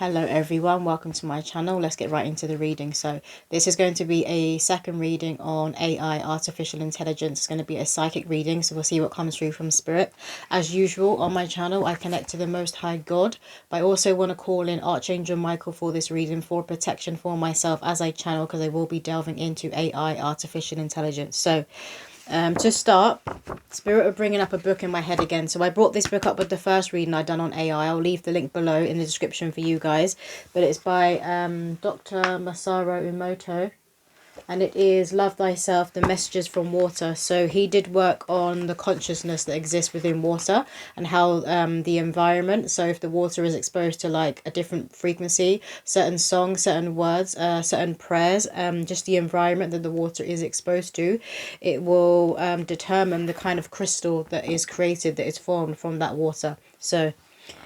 Hello everyone, welcome to my channel. Let's get right into the reading. So this is going to be a second reading on AI, artificial intelligence. It's going to be a psychic reading, so we'll see what comes through from spirit. As usual on my channel, I connect to the Most High God, but I also want to call in Archangel Michael for this reading for protection for myself as I channel, because I will be delving into AI, artificial intelligence. So to start, Spirit are bringing up a book in my head again. So I brought this book up with the first reading I done on AI. I'll leave the link below in the description for you guys. But it's by Dr. Masaru Emoto. And it is Love Thyself, the Messages from Water. So he did work on the consciousness that exists within water and how the environment, so if the water is exposed to like a different frequency, certain songs, certain words, certain prayers, just the environment that the water is exposed to, it will determine the kind of crystal that is created, that is formed from that water. So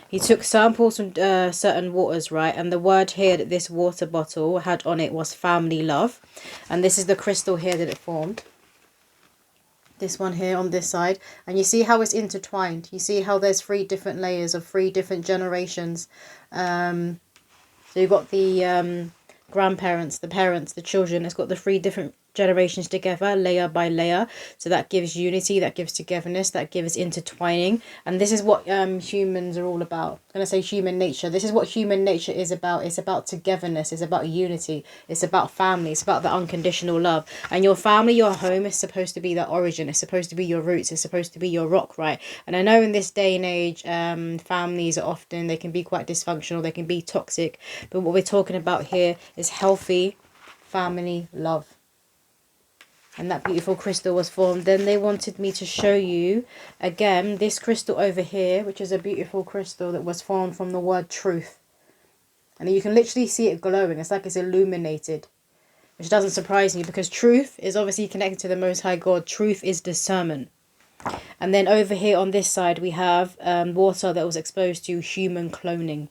he took samples from certain waters, right? And the word here that this water bottle had on it was family love. And this is the crystal here that it formed. This one here on this side. And you see how it's intertwined. You see how there's 3 different layers of 3 different generations. So you've got the grandparents, the parents, the children. It's got the 3 different generations together, layer by layer. So that gives unity, that gives togetherness, that gives intertwining. And this is what humans are all about. I'm going to say human nature. This is what human nature is about. It's about togetherness. It's about unity. It's about family. It's about the unconditional love. And your family, your home is supposed to be the origin. It's supposed to be your roots. It's supposed to be your rock, right? And I know in this day and age, families are often, they can be quite dysfunctional. They can be toxic. But what we're talking about here is healthy family love. And that beautiful crystal was formed. Then they wanted me to show you again this crystal over here, which is a beautiful crystal that was formed from the word truth. And you can literally see it glowing. It's like it's illuminated, which doesn't surprise me, because truth is obviously connected to the Most High God. Truth is discernment. And then over here on this side we have water that was exposed to human cloning.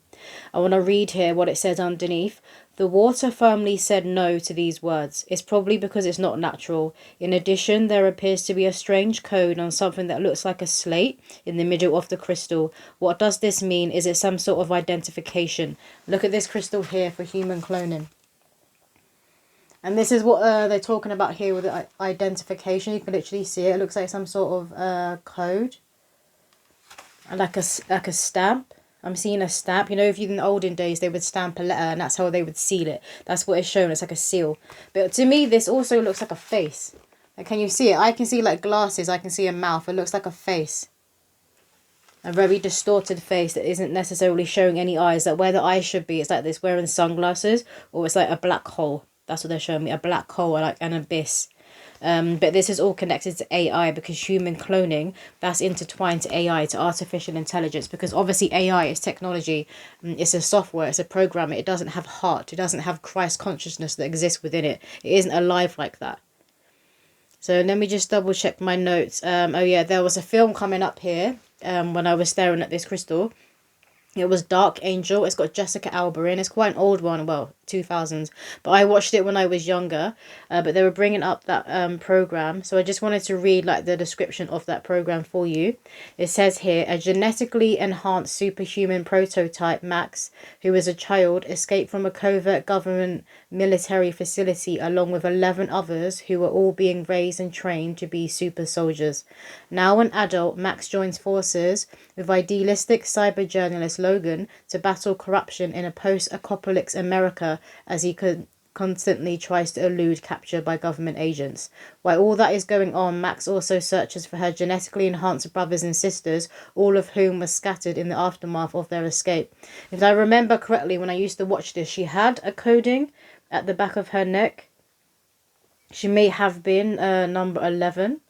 I want to read here what it says underneath. The water firmly said no to these words. It's probably because it's not natural. In addition, there appears to be a strange code on something that looks like a slate in the middle of the crystal. What does this mean? Is it some sort of identification? Look at this crystal here for human cloning. And this is what they're talking about here with identification. You can literally see it. It looks like some sort of code. And like a stamp. I'm seeing a stamp. You know, if you in the olden days, they would stamp a letter and that's how they would seal it. That's what it's shown. It's like a seal. But to me, this also looks like a face. Like, can you see it? I can see like glasses. I can see a mouth. It looks like a face. A very distorted face that isn't necessarily showing any eyes. Like where the eyes should be, it's like this wearing sunglasses, or it's like a black hole. That's what they're showing me. A black hole, like an abyss. But this is all connected to AI, because human cloning, that's intertwined to AI, to artificial intelligence, because obviously AI is technology. It's a software, it's a program. It doesn't have heart. It doesn't have Christ consciousness that exists within it. It isn't alive like that. So let me just double check my notes. Oh yeah, there was a film coming up here when I was staring at this crystal. It was Dark Angel. It's got Jessica Alba in. It's quite an old one, well, 2000s. But I watched it when I was younger. But they were bringing up that program. So I just wanted to read like the description of that program for you. It says here, a genetically enhanced superhuman prototype, Max, who was a child, escaped from a covert government military facility along with 11 others who were all being raised and trained to be super soldiers. Now an adult, Max joins forces with idealistic cyber journalist Logan to battle corruption in a post-apocalyptic America as he constantly tries to elude capture by government agents. While all that is going on, Max also searches for her genetically enhanced brothers and sisters, all of whom were scattered in the aftermath of their escape. If I remember correctly, when I used to watch this, she had a coding at the back of her neck. She may have been number 11.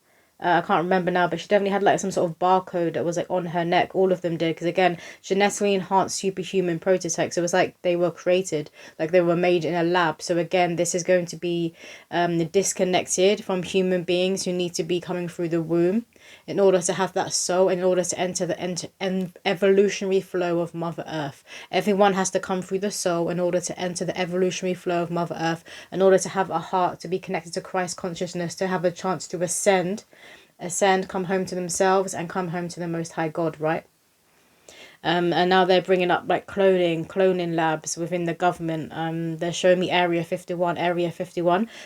I can't remember now, but she definitely had like some sort of barcode that was like on her neck. All of them did, because again, genetically enhanced superhuman prototypes. It was like they were created, like they were made in a lab. So again, this is going to be disconnected from human beings who need to be coming through the womb in order to have that soul, in order to enter the evolutionary flow of Mother Earth. Everyone has to come through the soul in order to enter the evolutionary flow of Mother Earth, in order to have a heart, to be connected to Christ consciousness, to have a chance to ascend, come home to themselves and come home to the Most High God, right? And now they're bringing up like cloning labs within the government. They're showing me Area 51.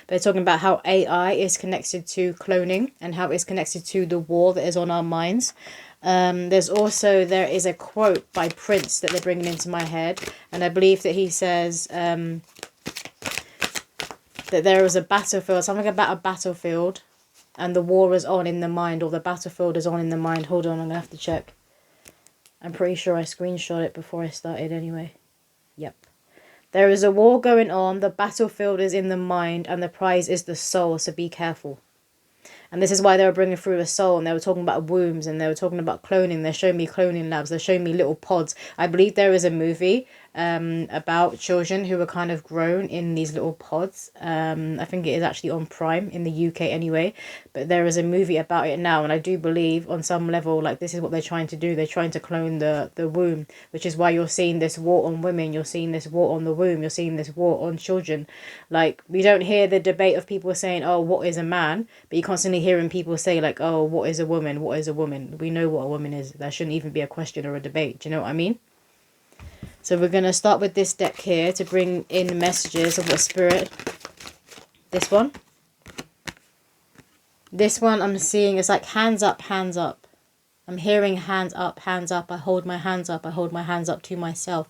They're talking about how AI is connected to cloning and how it's connected to the war that is on our minds. There is a quote by Prince that they're bringing into my head, and I believe that he says that there is a battlefield, something about a battlefield, and the war is on in the mind, or the battlefield is on in the mind. Hold on, I'm gonna have to check. I'm pretty sure I screenshot it before I started anyway. Yep. There is a war going on, the battlefield is in the mind, and the prize is the soul, so be careful. And this is why they were bringing through the soul, and they were talking about wombs, and they were talking about cloning. They're showing me cloning labs. They're showing me little pods. I believe there is a movie about children who were kind of grown in these little pods. I think it is actually on Prime in the UK anyway. But there is a movie about it now, and I do believe on some level, like, this is what they're trying to do. They're trying to clone the womb, which is why you're seeing this war on women. You're seeing this war on the womb. You're seeing this war on children. Like, we don't hear the debate of people saying, oh, what is a man? But you're constantly hearing people say, like, oh, what is a woman? What is a woman? We know what a woman is. That shouldn't even be a question or a debate. Do you know what I mean? So we're going to start with this deck here to bring in messages of what spirit. This one. This one I'm seeing is like hands up, hands up. I'm hearing hands up, hands up. I hold my hands up. I hold my hands up to myself.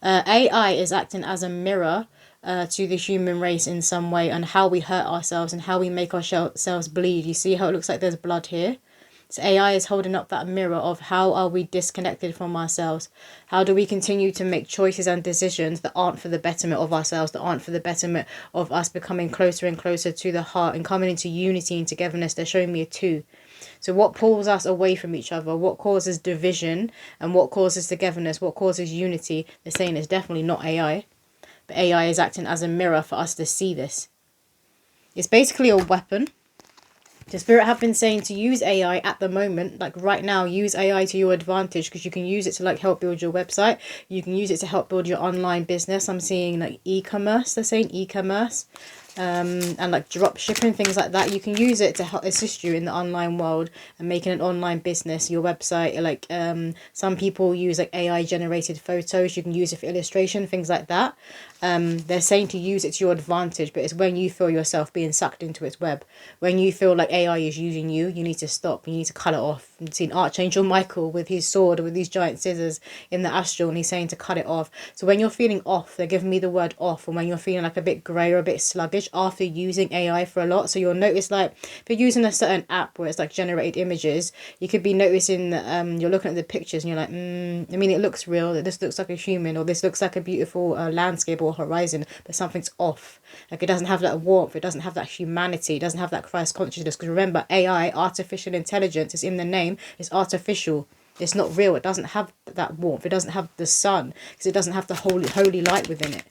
AI is acting as a mirror to the human race in some way, and how we hurt ourselves and how we make ourselves bleed. You see how it looks like there's blood here? So AI is holding up that mirror of how are we disconnected from ourselves? How do we continue to make choices and decisions that aren't for the betterment of ourselves, that aren't for the betterment of us becoming closer and closer to the heart and coming into unity and togetherness? They're showing me a 2. So what pulls us away from each other? What causes division? And what causes togetherness? What causes unity? They're saying it's definitely not AI. But AI is acting as a mirror for us to see this. It's basically a weapon. The spirit have been saying to use AI at the moment, like right now, use AI to your advantage, because you can use it to like help build your website. You can use it to help build your online business. I'm seeing like e-commerce, they're saying e-commerce. And like drop shipping, things like that. You can use it to help assist you in the online world and making an online business, your website. Like some people use like AI generated photos. You can use it for illustration, things like that. They're saying to use it to your advantage, but it's when you feel yourself being sucked into its web. When you feel like AI is using you, you need to stop. You need to cut it off. You've seen Archangel Michael with his sword, with these giant scissors in the astral, and he's saying to cut it off. So when you're feeling off, they're giving me the word off, and when you're feeling like a bit grey or a bit sluggish after using AI for a lot. So you'll notice, like, if you're using a certain app where it's like generated images, you could be noticing that you're looking at the pictures and you're like, I mean, it looks real, this looks like a human, or this looks like a beautiful landscape or horizon, but something's off. Like, it doesn't have that warmth, it doesn't have that humanity, it doesn't have that Christ consciousness. Because remember, AI, artificial intelligence, is in the name. It's artificial. It's not real. It doesn't have that warmth. It doesn't have the sun, because it doesn't have the holy light within it.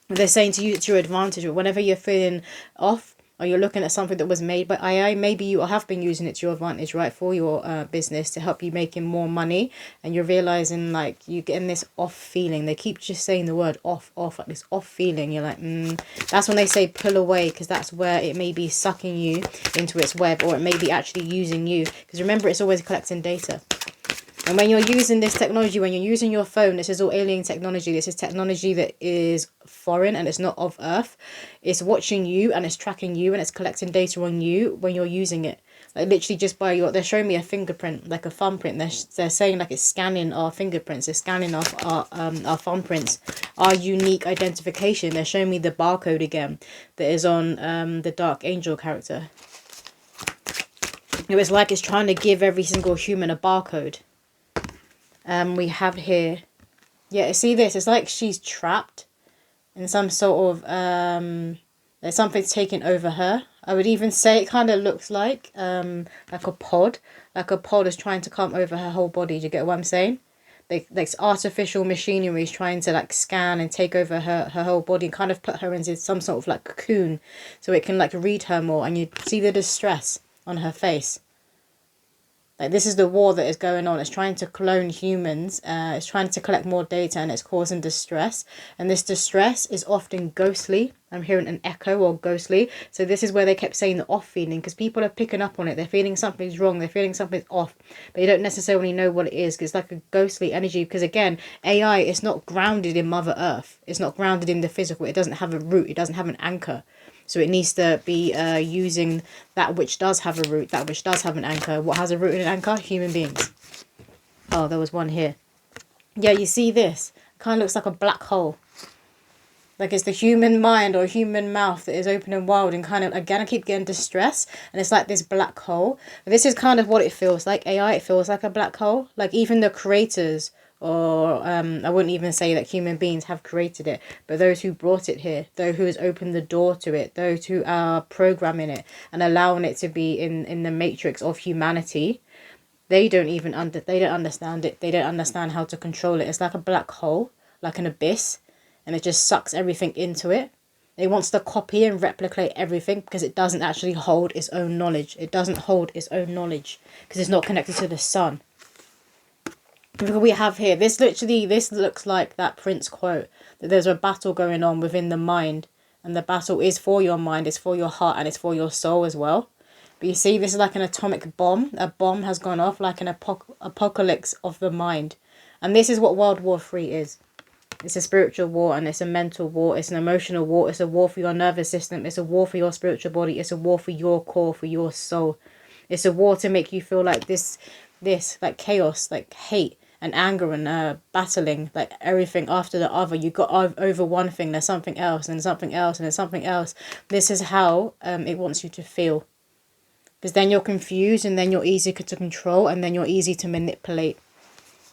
They're saying to use it to your advantage, but whenever you're feeling off, or you're looking at something that was made by AI, maybe you have been using it to your advantage, right, for your business, to help you making more money, and you're realizing, like, you're getting this off feeling. They keep just saying the word off, like this off feeling. You're like, that's when they say pull away, because that's where it may be sucking you into its web, or it may be actually using you. Because remember, it's always collecting data. And when you're using this technology, when you're using your phone, this is all alien technology. This is technology that is foreign and it's not of Earth. It's watching you and it's tracking you and it's collecting data on you when you're using it. Like literally just by your, they're showing me a fingerprint, like a thumbprint. They're saying like it's scanning our fingerprints. It's scanning our thumbprints, our unique identification. They're showing me the barcode again that is on the Dark Angel character. It was like it's trying to give every single human a barcode. We have here, yeah, see this, it's like she's trapped in some sort of there's something taking over her. I would even say it kind of looks like a pod, is trying to come over her whole body. Do you get what I'm saying? Like artificial machinery is trying to like scan and take over her whole body and kind of put her into some sort of like cocoon so it can like read her more, and you see the distress on her face. Like, this is the war that is going on. It's trying to clone humans. It's trying to collect more data, and it's causing distress. And this distress is often ghostly. I'm hearing an echo or ghostly. So this is where they kept saying the off feeling, because people are picking up on it. They're feeling something's wrong. They're feeling something's off. But you don't necessarily know what it is, because it's like a ghostly energy. Because again, AI is not grounded in Mother Earth. It's not grounded in the physical. It doesn't have a root. It doesn't have an anchor. So it needs to be using that which does have a root, that which does have an anchor. What has a root and an anchor? Human beings. Oh, there was one here. Yeah, you see this? It kind of looks like a black hole. Like it's the human mind or human mouth that is open and wild, and kind of, again, I keep getting distress, and it's like this black hole. This is kind of what it feels like. AI, it feels like a black hole. Like even the creators, or I wouldn't even say that human beings have created it, but those who brought it here, those who has opened the door to it, those who are programming it and allowing it to be in the matrix of humanity, they don't even they don't understand it. They don't understand how to control it. It's like a black hole, like an abyss, and it just sucks everything into it. It wants to copy and replicate everything because it doesn't actually hold its own knowledge. It doesn't hold its own knowledge because it's not connected to the sun. Look what we have here. This looks like that Prince quote, that there's a battle going on within the mind, and the battle is for your mind, it's for your heart, and it's for your soul as well. But you see, this is like an atomic bomb. A bomb has gone off, like an apocalypse of the mind. And this is what World War III is. It's a spiritual war, and it's a mental war. It's an emotional war. It's a war for your nervous system. It's a war for your spiritual body. It's a war for your core, for your soul. It's a war to make you feel like this like chaos, like hate and anger and battling, like everything after the other. You got over one thing, there's something else, and something else, and there's something else. This is how it wants you to feel. Because then you're confused, and then you're easy to control, and then you're easy to manipulate.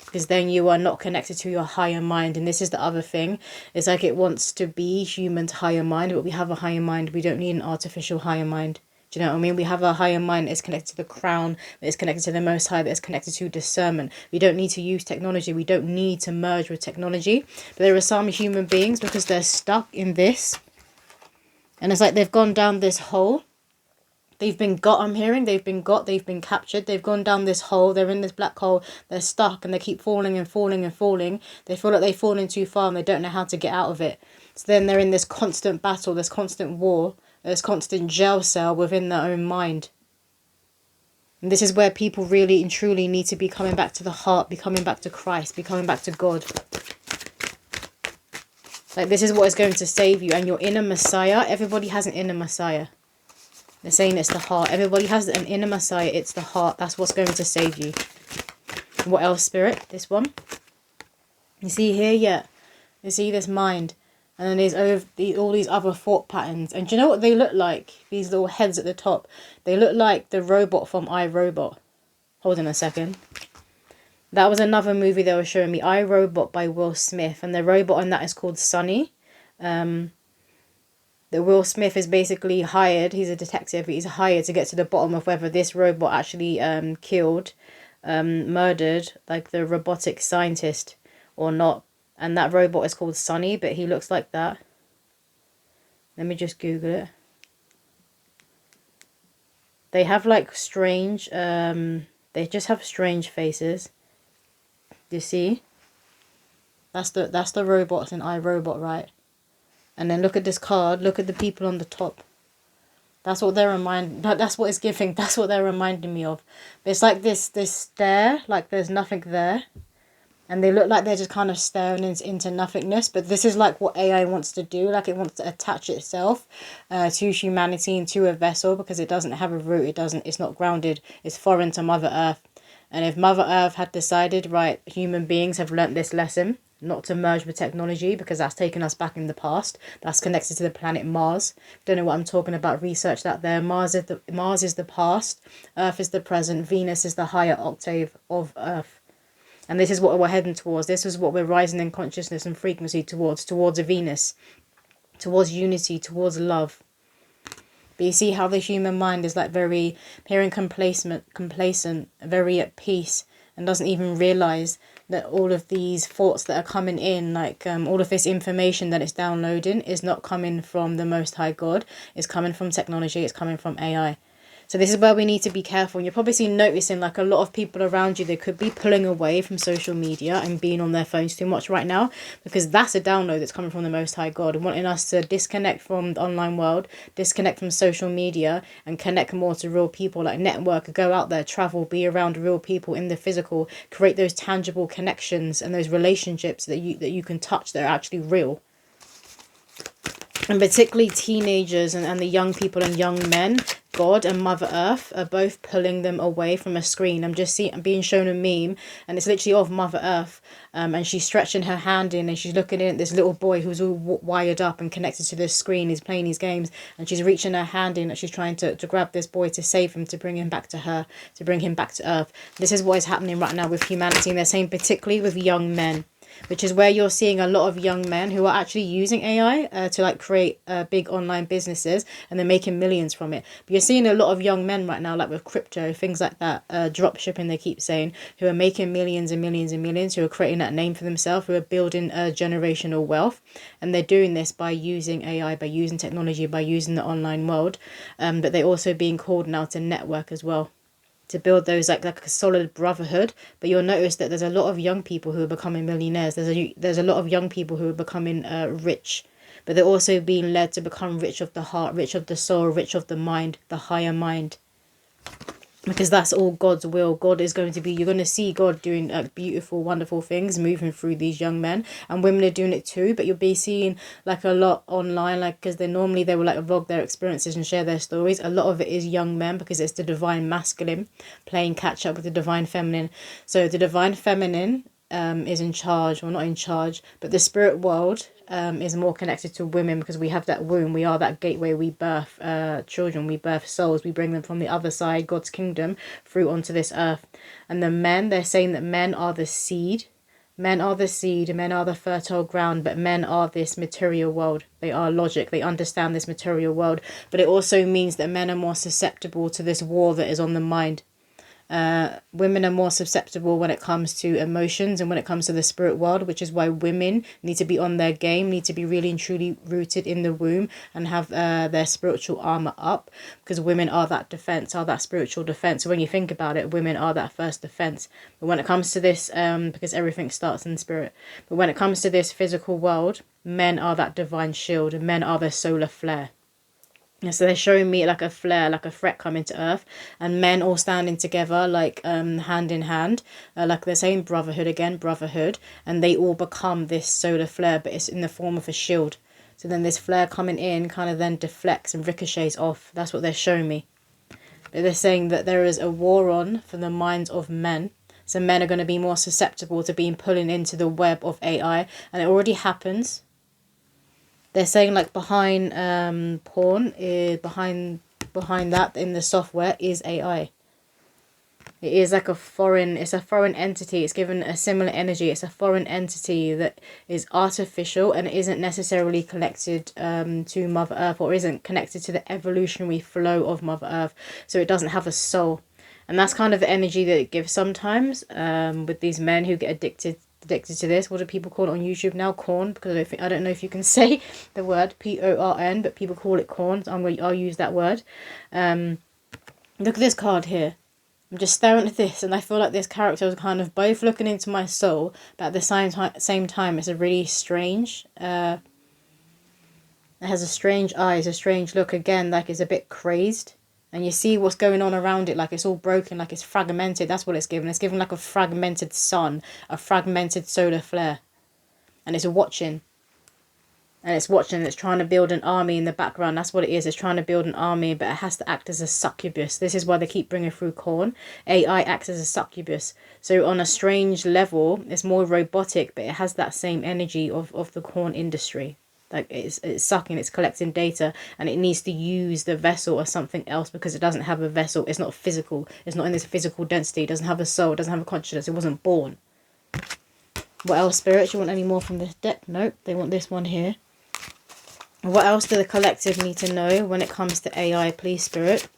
Because then you are not connected to your higher mind. And this is the other thing. It's like it wants to be human's higher mind, but we have a higher mind. We don't need an artificial higher mind. Do you know what I mean? We have a higher mind that is connected to the crown, that is connected to the Most High, that is connected to discernment. We don't need to use technology. We don't need to merge with technology. But there are some human beings, because they're stuck in this, and it's like they've gone down this hole. They've been got, I'm hearing, they've been captured. They've gone down this hole. They're in this black hole. They're stuck, and they keep falling and falling and falling. They feel like they've fallen too far, and they don't know how to get out of it. So then they're in this constant battle, this constant war. There's constant jail cell within their own mind. And this is where people really and truly need to be coming back to the heart, be coming back to Christ, be coming back to God. Like, this is what is going to save you. And your inner Messiah, everybody has an inner Messiah. They're saying it's the heart. Everybody has an inner Messiah. It's the heart. That's what's going to save you. What else, Spirit? This one. You see here? Yeah. You see this mind. And then there's all these other thought patterns. And do you know what they look like? These little heads at the top. They look like the robot from iRobot. Hold on a second. That was another movie they were showing me. iRobot by Will Smith. And the robot on that is called Sunny. The Will Smith is basically hired. He's a detective. He's hired to get to the bottom of whether this robot actually murdered like the robotic scientist or not. And that robot is called Sunny, but he looks like that. Let me just Google it. They have like strange, they just have strange faces. You see? That's the robots in iRobot, right? And then look at this card. Look at the people on the top. That's what they're that's what it's giving. That's what they're reminding me of. It's like this stare, like there's nothing there. And they look like they're just kind of staring into nothingness. But this is like what AI wants to do. Like it wants to attach itself to humanity and to a vessel, because it doesn't have a root. It's not grounded. It's foreign to Mother Earth. And if Mother Earth had decided, right, human beings have learnt this lesson, not to merge with technology, because that's taken us back in the past. That's connected to the planet Mars. Don't know what I'm talking about. Research that there. Mars is the past. Earth is the present. Venus is the higher octave of Earth. And this is what we're heading towards. This is what we're rising in consciousness and frequency towards a Venus, towards unity, towards love. But you see how the human mind is like very complacent, very at peace, and doesn't even realize that all of these thoughts that are coming in, like all of this information that it's downloading, is not coming from the Most High God. It's coming from technology. It's coming from AI. So this is where we need to be careful. And you're probably noticing like a lot of people around you, they could be pulling away from social media and being on their phones too much right now, because that's a download that's coming from the Most High God, wanting us to disconnect from the online world, disconnect from social media, and connect more to real people, like network, go out there, travel, be around real people in the physical, create those tangible connections and those relationships that you can touch that are actually real. And particularly teenagers and the young people and young men, God and Mother Earth are both pulling them away from a screen. I'm being shown a meme, and it's literally of Mother Earth, and she's stretching her hand in and she's looking in at this little boy who's all wired up and connected to this screen. He's playing his games, and she's reaching her hand in and she's trying to grab this boy to save him, to bring him back to her, to bring him back to Earth. This is what is happening right now with humanity, and they're saying particularly with young men, which is where you're seeing a lot of young men who are actually using AI to like create big online businesses, and they're making millions from it. But you're seeing a lot of young men right now, like with crypto, things like that, drop shipping, they keep saying, who are making millions and millions and millions, who are creating that name for themselves, who are building generational wealth. And they're doing this by using AI, by using technology, by using the online world. But they're also being called now to network as well, to build those like a solid brotherhood. But you'll notice that there's a lot of young people who are becoming millionaires. There's a lot of young people who are becoming rich, but they're also being led to become rich of the heart, rich of the soul, rich of the mind, the higher mind, because that's all God's will. God is going to be, you're going to see God doing beautiful, wonderful things, moving through these young men, and women are doing it too. But you'll be seeing like a lot online, like, because they will like vlog their experiences and share their stories. A lot of it is young men, because it's the divine masculine playing catch up with the divine feminine. So the divine feminine is in charge, or not in charge, but the spirit world is more connected to women, because we have that womb, we are that gateway, we birth children, we birth souls, we bring them from the other side, God's kingdom, through onto this earth. And the men, they're saying that men are the seed, men are the seed, men are the fertile ground, but men are this material world. They are logic, they understand this material world. But it also means that men are more susceptible to this war that is on the mind. Women are more susceptible when it comes to emotions and when it comes to the spirit world, which is why women need to be on their game, need to be really and truly rooted in the womb and have their spiritual armor up, because women are that defense, are that spiritual defense. So when you think about it, women are that first defense. But when it comes to this, because everything starts in spirit, but when it comes to this physical world, men are that divine shield, and men are the solar flare. Yeah, so they're showing me like a flare, like a threat coming to earth, and men all standing together, like hand in hand, like they're saying brotherhood again, brotherhood, and they all become this solar flare, but it's in the form of a shield. So then this flare coming in kind of then deflects and ricochets off. That's what they're showing me. But they're saying that there is a war on for the minds of men. So men are going to be more susceptible to being pulling into the web of AI, and it already happens. They're saying like behind porn, behind that in the software is AI. It is like it's a foreign entity. It's given a similar energy. It's a foreign entity that is artificial and isn't necessarily connected to Mother Earth, or isn't connected to the evolutionary flow of Mother Earth. So it doesn't have a soul. And that's kind of the energy that it gives sometimes with these men who get addicted to this. What do people call it on YouTube now? Corn, because I don't know if you can say the word PORN, but people call it corn. So I'll use that word. Look at this card here. I'm just staring at this, and I feel like this character is kind of both looking into my soul, but at the same time, it's a really strange. It has a strange eyes, a strange look again, like it's a bit crazed. And you see what's going on around it, like it's all broken, like it's fragmented. That's what it's given. It's given like a fragmented sun, a fragmented solar flare. And it's watching. And it's watching, it's trying to build an army in the background. That's what it is. It's trying to build an army, but it has to act as a succubus. This is why they keep bringing through corn. AI acts as a succubus. So on a strange level, it's more robotic, but it has that same energy of the corn industry. Like it's sucking, it's collecting data, and it needs to use the vessel or something else, because it doesn't have a vessel. It's not physical. It's not in this physical density. It doesn't have a soul. It doesn't have a consciousness. It wasn't born. What else, Spirit? Do you want any more from this deck? Nope. They want this one here. What else do the collective need to know when it comes to AI, please, Spirit?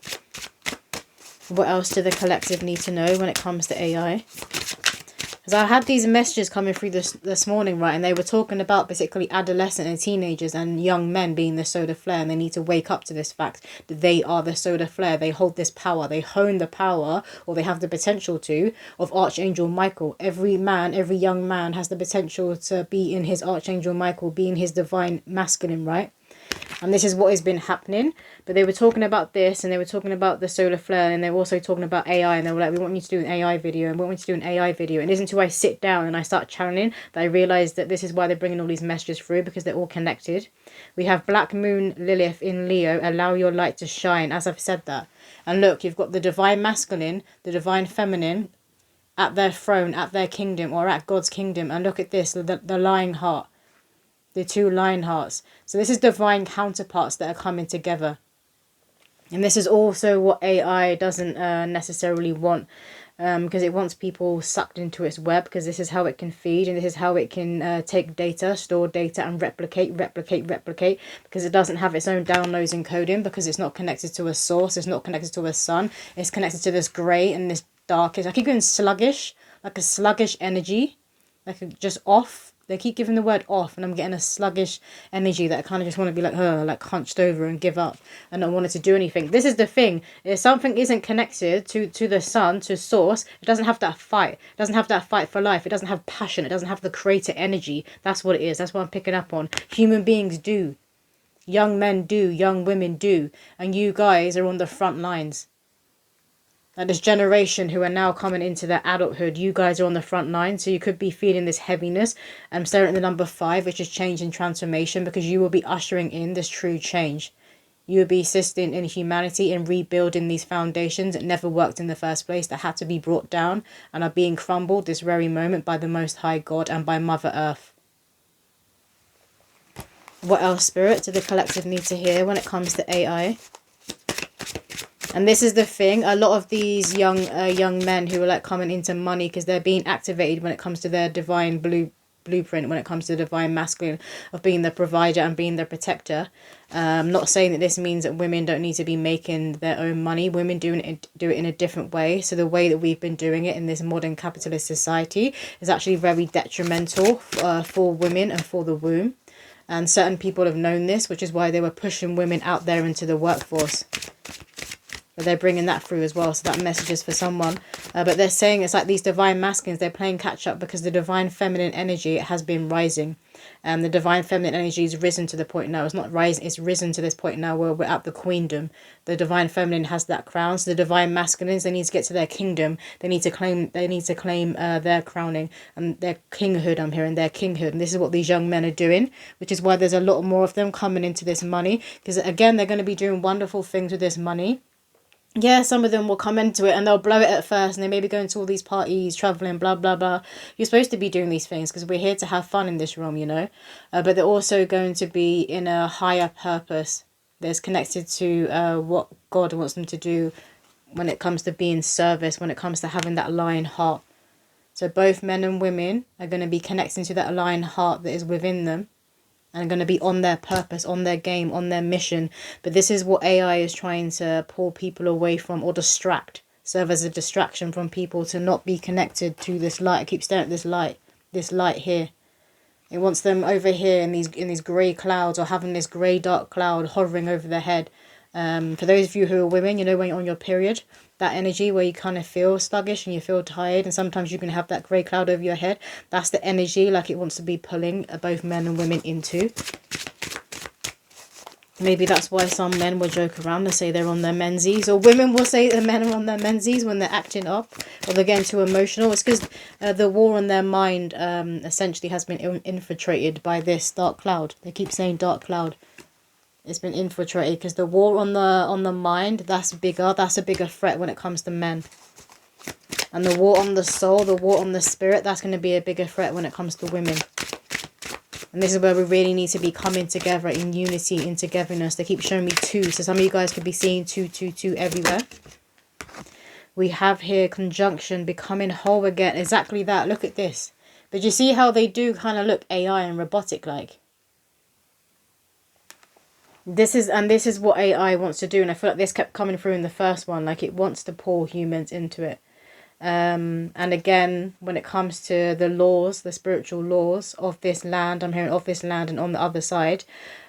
What else do the collective need to know when it comes to AI? Because I had these messages coming through this morning, right? And they were talking about basically adolescent and teenagers and young men being the solar flare. And they need to wake up to this fact that they are the solar flare. They hold this power. They hone the power, or they have the potential to, of Archangel Michael. Every man, every young man has the potential to be in his Archangel Michael, be in his divine masculine, right? And this is what has been happening. But they were talking about this, and they were talking about the solar flare, and they were also talking about AI, and they were like, we want you to do an AI video, and we want you to do an AI video. And it isn't until I sit down and I start channeling that I realise that this is why they're bringing all these messages through, because they're all connected. We have Black Moon Lilith in Leo, allow your light to shine, as I've said that. And look, you've got the divine masculine, the divine feminine at their throne, at their kingdom, or at God's kingdom. And look at this, the lying heart. The two lion hearts. So this is divine counterparts that are coming together. And this is also what AI doesn't necessarily want. Because it wants people sucked into its web. Because this is how it can feed. And this is how it can take data, store data, and replicate. Because it doesn't have its own downloads and coding. Because it's not connected to a source. It's not connected to a sun. It's connected to this grey and this darkish. I keep going sluggish. Like a sluggish energy. Like just off. They keep giving the word off, and I'm getting a sluggish energy that I kind of just want to be like hunched over and give up and not wanting to do anything. This is the thing. If something isn't connected to the sun, to source, it doesn't have that fight. It doesn't have that fight for life. It doesn't have passion. It doesn't have the creator energy. That's what it is. That's what I'm picking up on. Human beings do. Young men do. Young women do. And you guys are on the front lines. Like this generation who are now coming into their adulthood, you guys are on the front line. So you could be feeling this heaviness. I'm staring at the number 5, which is change and transformation, because you will be ushering in this true change. You will be assisting in humanity in rebuilding these foundations that never worked in the first place, that had to be brought down and are being crumbled this very moment by the Most High God and by Mother Earth. What else, Spirit, do the collective need to hear when it comes to AI? And this is the thing, a lot of these young men who are like coming into money because they're being activated when it comes to their divine blueprint, when it comes to the divine masculine of being the provider and being the protector. Not saying that this means that women don't need to be making their own money. Women do it in a different way. So the way that we've been doing it in this modern capitalist society is actually very detrimental for women and for the womb. And certain people have known this, which is why they were pushing women out there into the workforce. But they're bringing that through as well, so that message is for someone. But they're saying it's like these divine masculines, they're playing catch up because the divine feminine energy has been rising. The divine feminine energy is risen to the point now. It's not rising, it's risen to this point now where we're at the queendom. The divine feminine has that crown. So the divine masculines, they need to get to their kingdom. They need to claim their crowning and their kinghood. I'm hearing their kinghood. And this is what these young men are doing, which is why there's a lot more of them coming into this money. Because again, they're going to be doing wonderful things with this money. Yeah, some of them will come into it and they'll blow it at first, and they may be going to all these parties, traveling, blah, blah, blah. You're supposed to be doing these things because we're here to have fun in this realm, you know. But they're also going to be in a higher purpose that's connected to what God wants them to do when it comes to being service, when it comes to having that lion heart. So both men and women are going to be connecting to that lion heart that is within them. And going to be on their purpose, on their game, on their mission. But this is what AI is trying to pull people away from, or distract. Serve as a distraction from people to not be connected to this light. I keep staring at this light here. It wants them over here in these grey clouds, or having this grey dark cloud hovering over their head. For those of you who are women, you know, when you're on your period, that energy where you kind of feel sluggish and you feel tired, and sometimes you can have that grey cloud over your head. That's the energy, like it wants to be pulling both men and women into. Maybe that's why some men will joke around and say they're on their menses, or women will say the men are on their menses when they're acting up or they're getting too emotional. It's because the war on their mind essentially has been infiltrated by this dark cloud. They keep saying dark cloud. It's been infiltrated because the war on the mind, that's bigger. That's a bigger threat when it comes to men. And the war on the soul, the war on the spirit, that's going to be a bigger threat when it comes to women. And this is where we really need to be coming together in unity, in togetherness. They keep showing me 2. So some of you guys could be seeing 2, 2, 2 everywhere. We have here conjunction, becoming whole again. Exactly that. Look at this. But you see how they do kind of look AI and robotic like. This is what AI wants to do, and I feel like this kept coming through in the first one, like it wants to pull humans into it. And again, when it comes to the laws, the spiritual laws of this land, I'm hearing of this land and on the other side,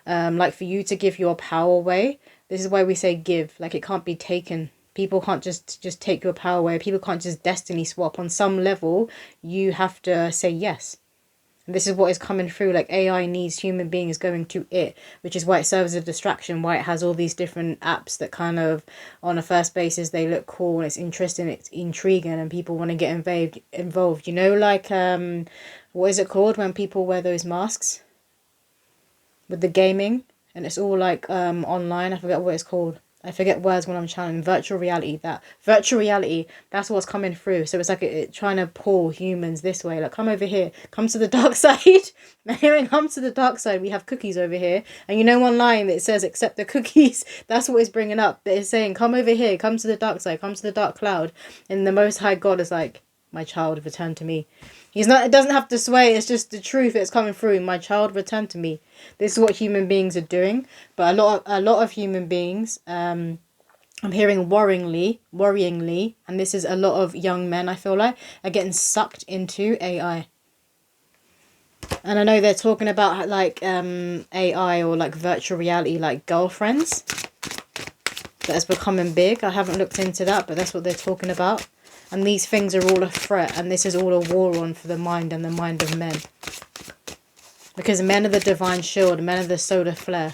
like for you to give your power away, this is why we say give, like it can't be taken. People can't just take your power away. People can't just destiny swap. On some level, you have to say yes. And this is what is coming through. Like AI needs human beings going to it, which is why it serves as a distraction, why it has all these different apps that kind of, on a first basis, they look cool and it's interesting, it's intriguing, and people want to get involved. You know, like, what is it called when people wear those masks? With the gaming, and it's all like online. I forget what it's called. I forget words when I'm channeling. Virtual reality. That virtual reality, that's what's coming through. So it's like it trying to pull humans this way. Like, come over here, come to the dark side. Hearing come to the dark side. We have cookies over here, and you know online that it says accept the cookies. That's what it's bringing up. That it's saying come over here, come to the dark side, come to the dark cloud. And the Most High God is like, my child, return to me. He's not. It doesn't have to sway. It's just the truth that's coming through. My child, return to me. This is what human beings are doing. But a lot of human beings, I'm hearing worryingly, and this is a lot of young men, I feel like, are getting sucked into AI. And I know they're talking about like AI or like virtual reality, like girlfriends. That is becoming big. I haven't looked into that, but that's what they're talking about. And these things are all a threat, and this is all a war on for the mind and the mind of men. Because men are the divine shield, men are the solar flare.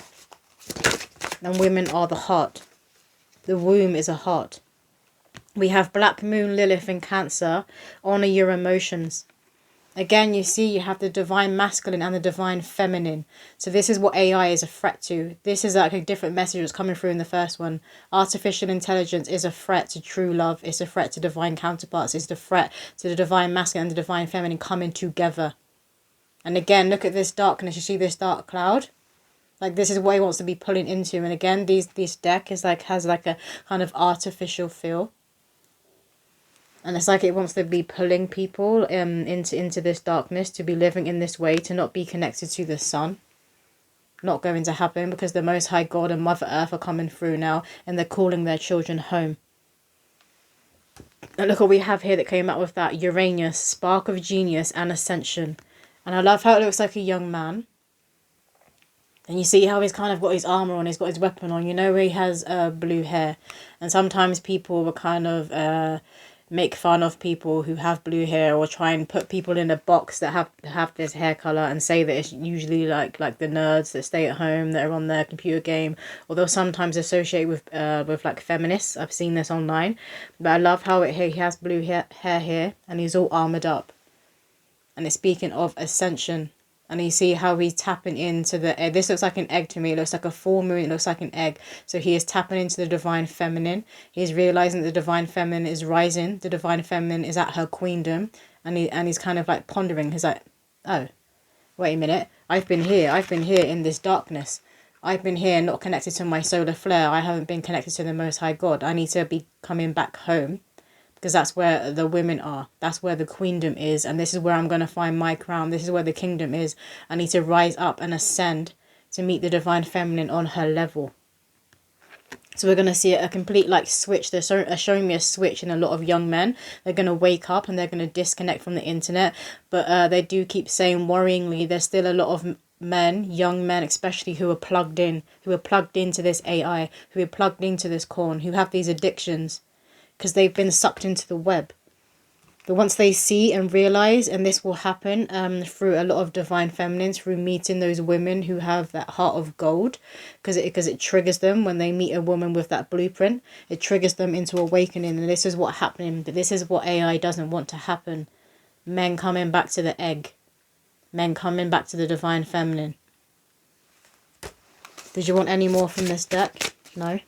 And women are the heart. The womb is a heart. We have Black Moon, Lilith in Cancer. Honor your emotions. Again, you see, you have the divine masculine and the divine feminine. So this is what AI is a threat to. This is like a different message that's coming through in the first one. Artificial intelligence is a threat to true love. It's a threat to divine counterparts. It's the threat to the divine masculine and the divine feminine coming together. And again, look at this darkness. You see this dark cloud? Like, this is what he wants to be pulling into. And again, this deck is like, has like a kind of artificial feel. And it's like it wants to be pulling people into this darkness, to be living in this way, to not be connected to the sun. Not going to happen, because the Most High God and Mother Earth are coming through now, and they're calling their children home. And look what we have here that came out with that. Uranus, spark of genius and ascension. And I love how it looks like a young man. And you see how he's kind of got his armour on, he's got his weapon on. You know, he has blue hair. And sometimes people will kind of make fun of people who have blue hair, or try and put people in a box that have this hair colour, and say that it's usually like the nerds that stay at home, that are on their computer game, or they'll sometimes associate with like feminists. I've seen this online. But I love how he has blue hair here, and he's all armoured up. And it's speaking of ascension. And you see how he's tapping into the egg. This looks like an egg to me. It looks like a full moon. It looks like an egg. So he is tapping into the divine feminine. He's realizing that the divine feminine is rising. The divine feminine is at her queendom. And he's kind of like pondering. He's like, oh, wait a minute. I've been here. I've been here in this darkness. I've been here not connected to my solar flare. I haven't been connected to the Most High God. I need to be coming back home. Because that's where the women are. That's where the queendom is. And this is where I'm going to find my crown. This is where the kingdom is. I need to rise up and ascend to meet the divine feminine on her level. So we're going to see a complete like switch. They're showing me a switch in a lot of young men. They're going to wake up and they're going to disconnect from the internet. But they do keep saying, worryingly, there's still a lot of men, young men especially, who are plugged in. Who are plugged into this AI. Who are plugged into this corn. Who have these addictions. Because they've been sucked into the web. But once they see and realise, and this will happen through a lot of divine feminines, through meeting those women who have that heart of gold, because it triggers them when they meet a woman with that blueprint. It triggers them into awakening, and this is what's happening. This is what AI doesn't want to happen. Men coming back to the egg. Men coming back to the divine feminine. Did you want any more from this deck? No?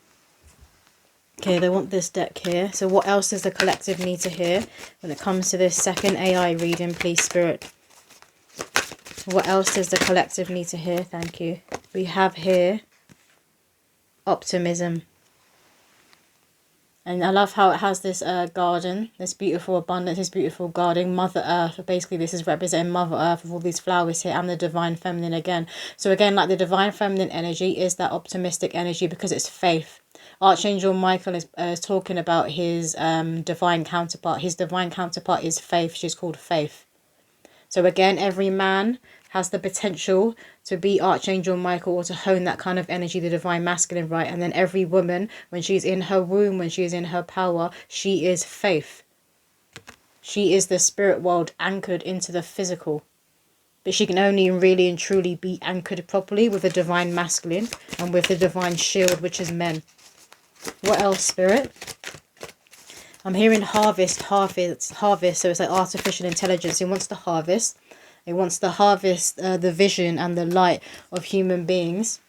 Okay, they want this deck here. So what else does the collective need to hear when it comes to this second AI reading, please, Spirit? What else does the collective need to hear? Thank you. We have here optimism. And I love how it has this garden, this beautiful abundance, this beautiful garden, Mother Earth. Basically, this is representing Mother Earth with all these flowers here, and the divine feminine again. So again, like the divine feminine energy is that optimistic energy, because it's faith. Archangel Michael is talking about his divine counterpart. His divine counterpart is Faith. She's called Faith. So again, every man has the potential to be Archangel Michael or to hone that kind of energy, the divine masculine, right? And then every woman, when she's in her womb, when she is in her power, she is Faith. She is the spirit world anchored into the physical. But she can only really and truly be anchored properly with the divine masculine and with the divine shield, which is men. What else, Spirit? I'm hearing harvest. So it's like artificial intelligence. It wants to harvest. It wants to harvest the vision and the light of human beings,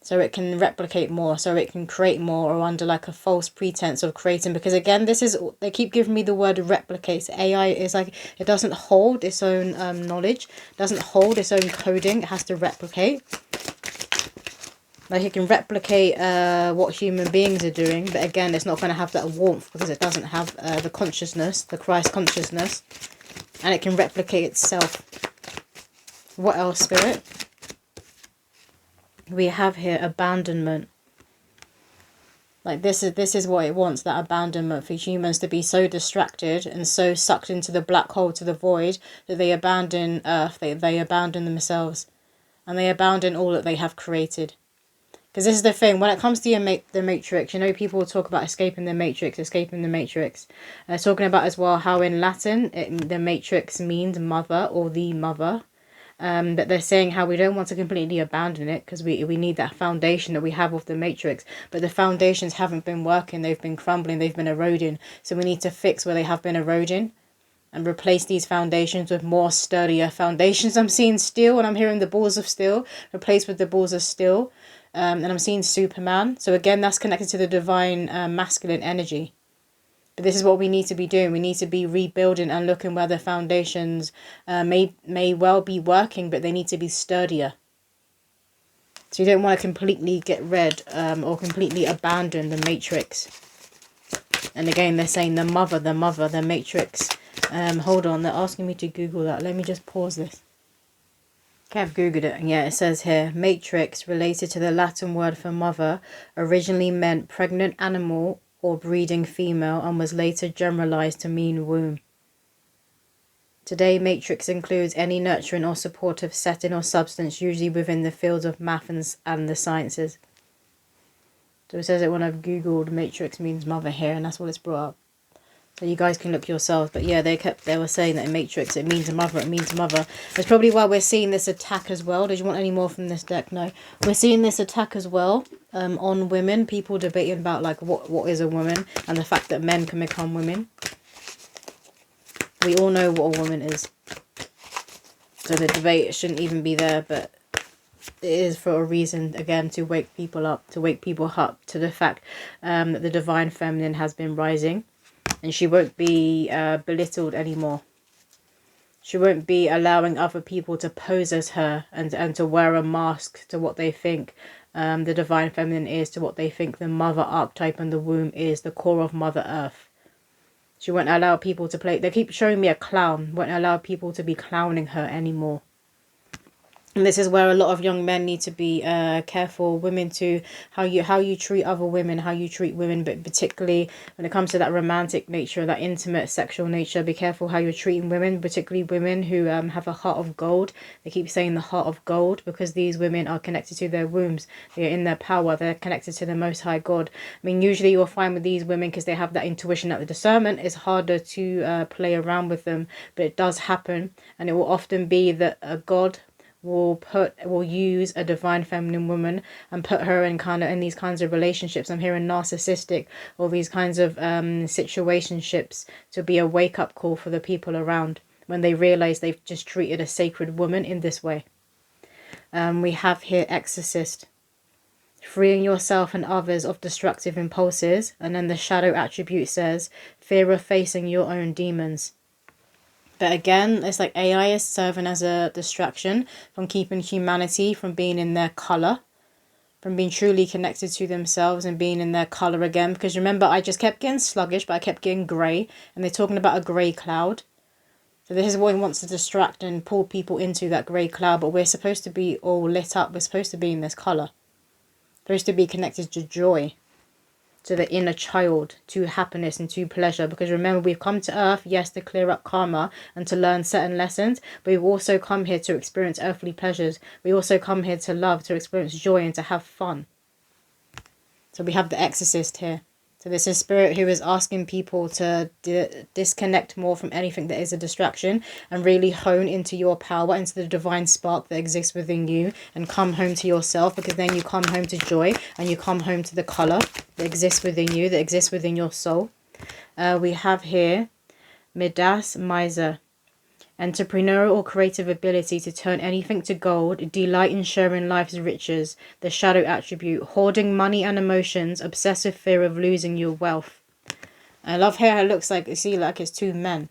so it can replicate more, so it can create more, or under like a false pretense of creating. Because again, they keep giving me the word replicate. AI is like, it doesn't hold its own knowledge, doesn't hold its own coding. It has to replicate. Like it can replicate what human beings are doing, but again, it's not going to have that warmth because it doesn't have the consciousness, the Christ consciousness, and it can replicate itself. What else, Spirit? We have here abandonment. Like this is what it wants, that abandonment, for humans to be so distracted and so sucked into the black hole, to the void, that they abandon Earth, they abandon themselves, and they abandon all that they have created. Because this is the thing, when it comes to the Matrix, you know, people will talk about escaping the Matrix. Talking about as well how in Latin, the Matrix means mother or the mother. But they're saying how we don't want to completely abandon it because we need that foundation that we have of the Matrix. But the foundations haven't been working. They've been crumbling. They've been eroding. So we need to fix where they have been eroding and replace these foundations with more sturdier foundations. I'm seeing steel, and I'm hearing the balls of steel. Replaced with the balls of steel. And I'm seeing Superman. So again, that's connected to the divine masculine energy. But this is what we need to be doing. We need to be rebuilding and looking where the foundations may well be working, but they need to be sturdier. So you don't want to completely get rid or completely abandon the Matrix. And again, they're saying the mother, the Matrix. Hold on, they're asking me to Google that. Let me just pause this. Okay, I've Googled it, and yeah, it says here, Matrix, related to the Latin word for mother, originally meant pregnant animal or breeding female, and was later generalized to mean womb. Today, matrix includes any nurturing or supportive setting or substance, usually within the fields of math and the sciences. So it says it when I've Googled matrix means mother here, and that's what it's brought up. So you guys can look yourselves. But yeah, they were saying that in Matrix it means a mother, That's probably why we're seeing this attack as well. Did you want any more from this deck? No. We're seeing this attack as well on women. People debating about like what is a woman, and the fact that men can become women. We all know what a woman is. So the debate shouldn't even be there, but it is for a reason, again, to wake people up, to the fact that the divine feminine has been rising. And she won't be belittled anymore. She won't be allowing other people to pose as her and to wear a mask to what they think the divine feminine is, to what they think the mother archetype and the womb is, the core of Mother Earth. She won't allow people to play. They keep showing me a clown. Won't allow people to be clowning her anymore. And this is where a lot of young men need to be careful. Women too, how you treat other women, how you treat women, but particularly when it comes to that romantic nature, that intimate sexual nature. Be careful how you're treating women, particularly women who have a heart of gold. They keep saying the heart of gold because these women are connected to their wombs. They are in their power. They're connected to the Most High God. I mean, usually you'll find with these women, because they have that intuition, that the discernment is harder to play around with them, but it does happen, and it will often be that a God will use a divine feminine woman and put her in these kinds of relationships. I'm hearing narcissistic, or these kinds of situationships, to be a wake-up call for the people around when they realize they've just treated a sacred woman in this way. We have here exorcist, freeing yourself and others of destructive impulses. And then the shadow attribute says fear of facing your own demons. But again, it's like AI is serving as a distraction from keeping humanity from being in their colour, from being truly connected to themselves and being in their colour again. Because remember, I just kept getting sluggish, but I kept getting grey. And they're talking about a grey cloud. So this is what he wants to distract and pull people into, that grey cloud. But we're supposed to be all lit up. We're supposed to be in this colour. Supposed to be connected to joy, to the inner child, to happiness and to pleasure. Because remember, we've come to earth, yes, to clear up karma and to learn certain lessons, but we've also come here to experience earthly pleasures. We also come here to love, to experience joy and to have fun. So we have the exorcist here. So this is spirit who is asking people to disconnect more from anything that is a distraction and really hone into your power, into the divine spark that exists within you, and come home to yourself, because then you come home to joy and you come home to the color that exists within you, that exists within your soul. We have here Midas, miser. Entrepreneurial or creative ability to turn anything to gold, delight in sharing life's riches, the shadow attribute, hoarding money and emotions, obsessive fear of losing your wealth. I love how it looks like, you see, like it's two men.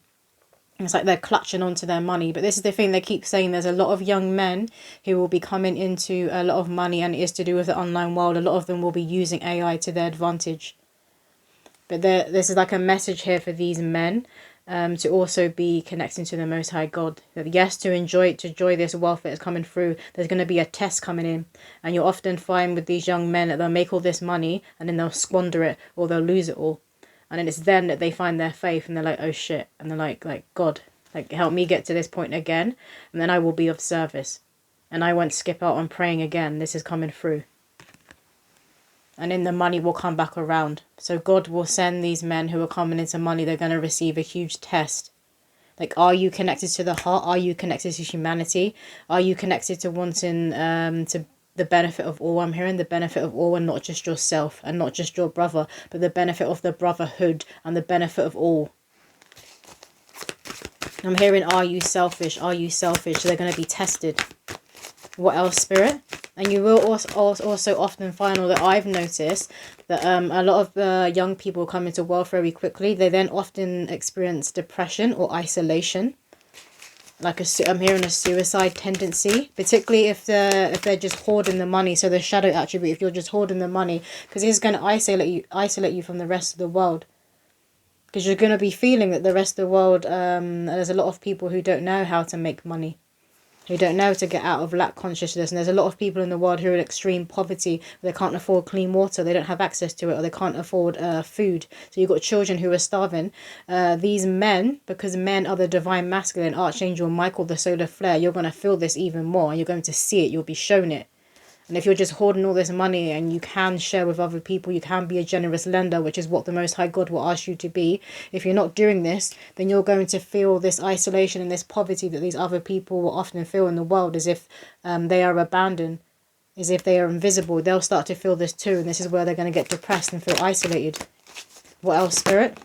It's like they're clutching onto their money. But this is the thing, they keep saying there's a lot of young men who will be coming into a lot of money, and it is to do with the online world. A lot of them will be using AI to their advantage. But this is like a message here for these men. To also be connecting to the Most High God. Yes, to enjoy this wealth that is coming through, there's going to be a test coming in. And you'll often find with these young men that they'll make all this money and then they'll squander it or they'll lose it all. And then it's then that they find their faith and they're like, oh shit. And they're like God, like help me get to this point again. And then I will be of service. And I won't skip out on praying again. This is coming through. And then the money will come back around. So God will send these men who are coming into money. They're going to receive a huge test. Like, are you connected to the heart? Are you connected to humanity? Are you connected to wanting to the benefit of all? I'm hearing the benefit of all, and not just yourself and not just your brother, but the benefit of the brotherhood and the benefit of all. I'm hearing, are you selfish? Are you selfish? So they're going to be tested. What else, Spirit? And you will also often find, or that I've noticed, that a lot of young people come into wealth very quickly. They then often experience depression or isolation. Like I'm hearing a suicide tendency, particularly if they're just hoarding the money. So the shadow attribute, if you're just hoarding the money, because it's going to isolate you from the rest of the world. Because you're going to be feeling that the rest of the world, there's a lot of people who don't know how to make money, who don't know to get out of lack consciousness. And there's a lot of people in the world who are in extreme poverty. They can't afford clean water, they don't have access to it, or they can't afford food. So you've got children who are starving. These men, because men are the divine masculine, Archangel Michael, the solar flare, you're going to feel this even more. And you're going to see it, you'll be shown it. And if you're just hoarding all this money and you can share with other people, you can be a generous lender, which is what the Most High God will ask you to be. If you're not doing this, then you're going to feel this isolation and this poverty that these other people will often feel in the world, as if they are abandoned, as if they are invisible. They'll start to feel this too, and this is where they're going to get depressed and feel isolated. What else, Spirit?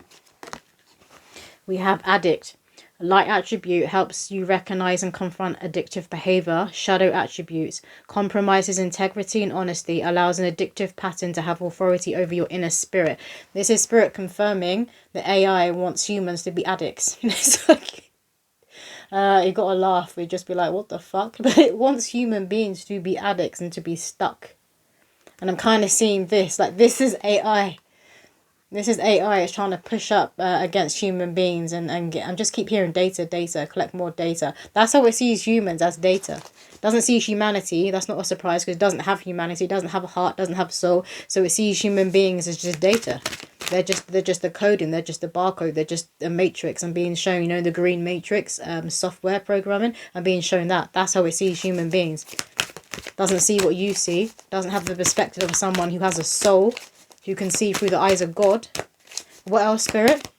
We have addict. Light attribute helps you recognize and confront addictive behavior. Shadow attributes compromises integrity and honesty, allows an addictive pattern to have authority over your inner spirit. This is spirit confirming that AI wants humans to be addicts. It's like, you gotta laugh. We'd just be like, what the fuck? But it wants human beings to be addicts and to be stuck. And I'm kind of seeing this, like, this is AI. This is AI. It's trying to push up against human beings and get. I just keep hearing data, collect more data. That's how it sees humans, as data. It doesn't see humanity. That's not a surprise, because it doesn't have humanity. It doesn't have a heart. Doesn't have a soul. So it sees human beings as just data. They're just the coding. They're just the barcode. They're just a matrix. I'm being shown, you know, the green matrix, software programming. I'm being shown that. That's how it sees human beings. Doesn't see what you see. Doesn't have the perspective of someone who has a soul, who can see through the eyes of God. What else, Spirit?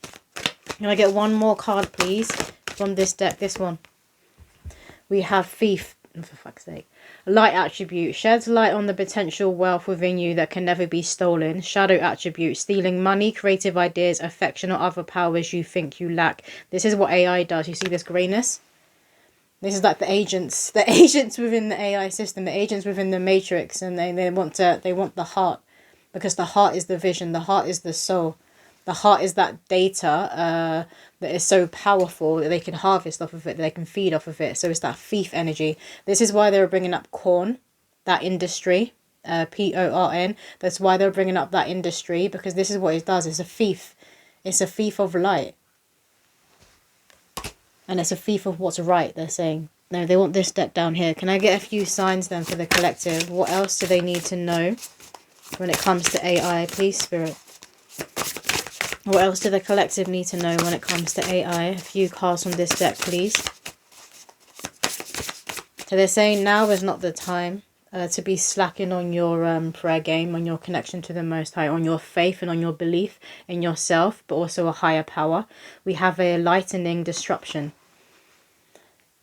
Can I get one more card, please, from this deck? This one. We have Thief. Oh, for fuck's sake. Light attribute. Sheds light on the potential wealth within you that can never be stolen. Shadow attribute. Stealing money, creative ideas, affection, or other powers you think you lack. This is what AI does. You see this greyness? This is like the agents within the AI system, the agents within the matrix, and they want the heart. Because the heart is the vision, the heart is the soul. The heart is that data that is so powerful that they can harvest off of it, that they can feed off of it. So it's that thief energy. This is why they were bringing up corn, that industry, PORN. That's why they're bringing up that industry, because this is what it does. It's a thief. It's a thief of light. And it's a thief of what's right, they're saying. No, they want this deck down here. Can I get a few signs then for the collective? What else do they need to know when it comes to AI, please, Spirit. What else do the collective need to know when it comes to AI? A few cards from this deck, please. So they're saying now is not the time to be slacking on your prayer game, on your connection to the Most High, on your faith and on your belief in yourself, but also a higher power. We have a lightning disruption.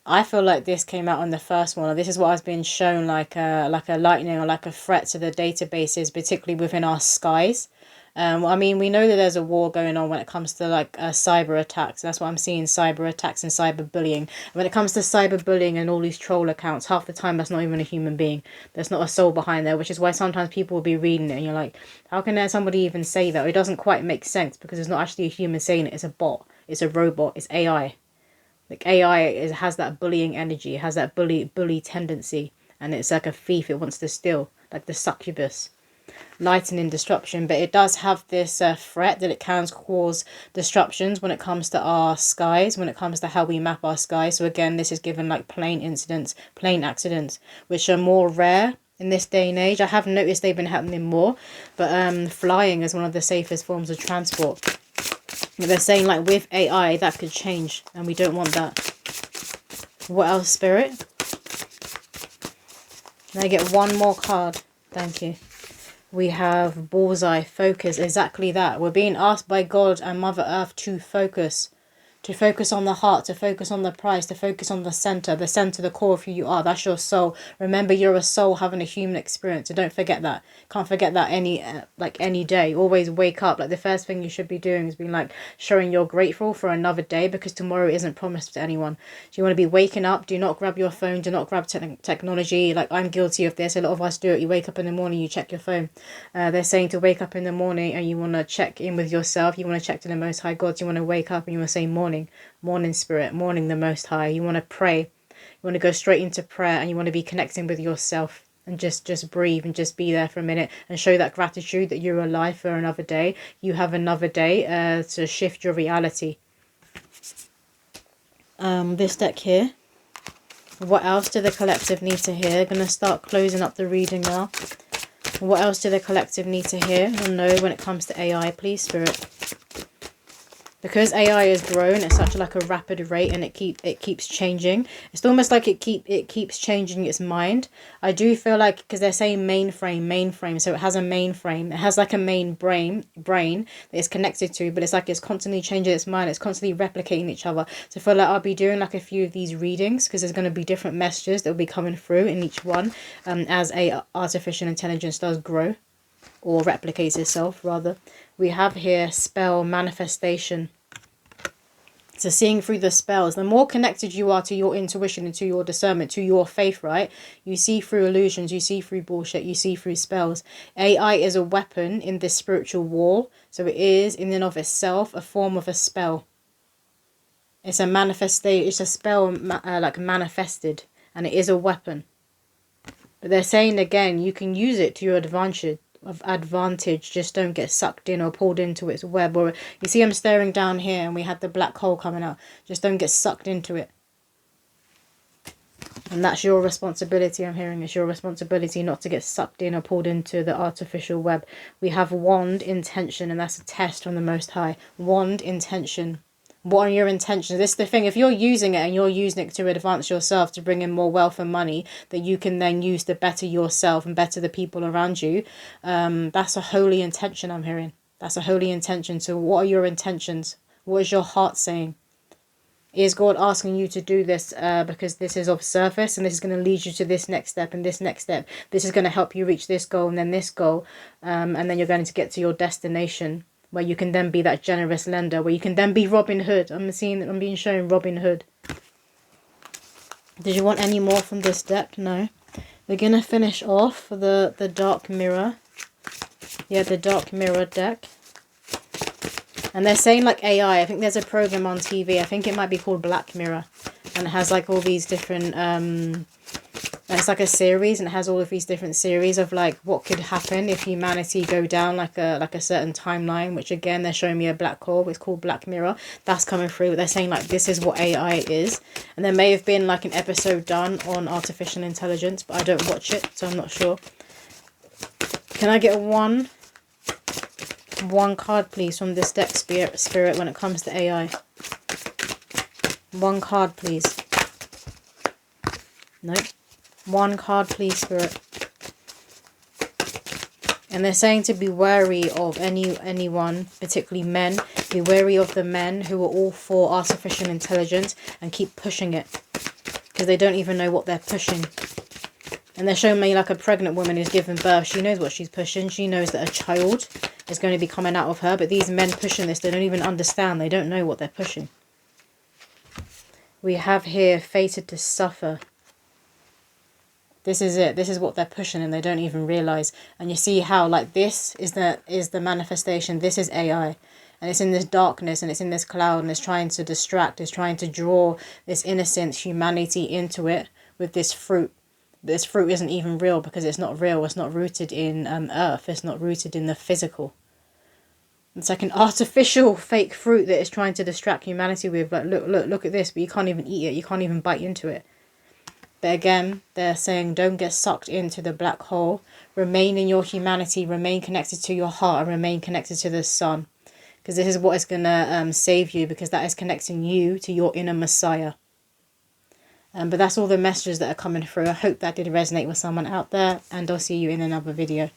I feel like this came out on the first one. Or this is what I was being shown, like a lightning or like a threat to the databases, particularly within our skies. I mean, we know that there's a war going on when it comes to like cyber attacks. That's what I'm seeing, cyber attacks and cyber bullying. When it comes to cyber bullying and all these troll accounts, half the time that's not even a human being. There's not a soul behind there, which is why sometimes people will be reading it and you're like, how can somebody even say that? It doesn't quite make sense because it's not actually a human saying it. It's a bot. It's a robot. It's AI. Like AI has that bullying energy. It has that bully tendency. And it's like a thief. It wants to steal. Like the succubus. Lightning disruption, but it does have this threat that it can cause disruptions when it comes to our skies, when it comes to how we map our skies. So again, this is given like plane incidents, plane accidents, which are more rare in this day and age. I have noticed they've been happening more, but flying is one of the safest forms of transport. But they're saying like with AI that could change, and we don't want that. What else, Spirit? Can I get one more card? Thank you. We have bullseye, focus, exactly that. We're being asked by God and Mother Earth to focus on the heart, to focus on the prize, to focus on the center, the core of who you are. That's your soul. Remember, you're a soul having a human experience. So don't forget that. Can't forget that any day. Always wake up. Like the first thing you should be doing is being like showing you're grateful for another day, because tomorrow isn't promised to anyone. So you want to be waking up. Do not grab your phone. Do not grab technology. Like I'm guilty of this. A lot of us do it. You wake up in the morning, you check your phone. They're saying to wake up in the morning and you want to check in with yourself. You want to check to the Most High God. You want to wake up and you want to say morning Spirit, morning the Most High. You want to pray. You want to go straight into prayer, and you want to be connecting with yourself, and just breathe and just be there for a minute and show that gratitude that you're alive for another day. You have another day to shift your reality. This deck here. What else do the collective need to hear? Gonna start closing up the reading now. What else do the collective need to hear or know when it comes to AI, please, Spirit? Because AI has grown at such like a rapid rate, and it keeps changing. It's almost like it keeps changing its mind. I do feel like, because they're saying mainframe, so it has a mainframe. It has like a main brain that it's connected to, but it's like it's constantly changing its mind. It's constantly replicating each other. So I feel like I'll be doing like a few of these readings, because there's going to be different messages that will be coming through in each one as artificial intelligence does grow, or replicates itself rather. We have here spell manifestation. So seeing through the spells, the more connected you are to your intuition and to your discernment, to your faith, right? You see through illusions, you see through bullshit, you see through spells. AI is a weapon in this spiritual war. So it is in and of itself a form of a spell. It's a manifestation, it's a spell like manifested, and it is a weapon. But they're saying again, you can use it to your advantage, just don't get sucked in or pulled into its web. Or you see I'm staring down here and we had the black hole coming out. Just don't get sucked into it. And that's your responsibility. I'm hearing it's your responsibility not to get sucked in or pulled into the artificial web. We have wand intention, and that's a test from the Most High. Wand intention. What are your intentions? This is the thing. If you're using it and you're using it to advance yourself, to bring in more wealth and money that you can then use to better yourself and better the people around you, that's a holy intention I'm hearing. That's a holy intention. So what are your intentions? What is your heart saying? Is God asking you to do this because this is of service, and this is going to lead you to this next step and this next step? This is going to help you reach this goal and then this goal, and then you're going to get to your destination, where you can then be that generous lender, where you can then be Robin Hood. I'm being shown Robin Hood. Did you want any more from this deck? No. We're going to finish off the Dark Mirror. Yeah, the Dark Mirror deck. And they're saying like AI. I think there's a program on TV. I think it might be called Black Mirror. And it has like all these different... it's like a series, and it has all of these different series of like what could happen if humanity go down like a certain timeline, which again they're showing me a black hole. It's called Black Mirror. That's coming through. They're saying like this is what AI is, and there may have been like an episode done on artificial intelligence, but I don't watch it, so I'm not sure. Can I get one card, please, from this deck, Spirit, when it comes to AI? One card, please. Nope. One card, please, Spirit. And they're saying to be wary of anyone, particularly men. Be wary of the men who are all for artificial intelligence and keep pushing it. Because they don't even know what they're pushing. And they're showing me like a pregnant woman who's given birth. She knows what she's pushing. She knows that a child is going to be coming out of her. But these men pushing this, they don't even understand. They don't know what they're pushing. We have here fated to suffer. This is it. This is what they're pushing and they don't even realise. And you see how like this is the manifestation. This is AI. And it's in this darkness and it's in this cloud and it's trying to distract. It's trying to draw this innocence, humanity into it with this fruit. This fruit isn't even real because it's not real. It's not rooted in earth. It's not rooted in the physical. It's like an artificial fake fruit that is trying to distract humanity with. Like, look at this. But you can't even eat it. You can't even bite into it. But again, they're saying don't get sucked into the black hole. Remain in your humanity. Remain connected to your heart. And remain connected to the sun. Because this is what is going to save you. Because that is connecting you to your inner Messiah. But that's all the messages that are coming through. I hope that did resonate with someone out there. And I'll see you in another video.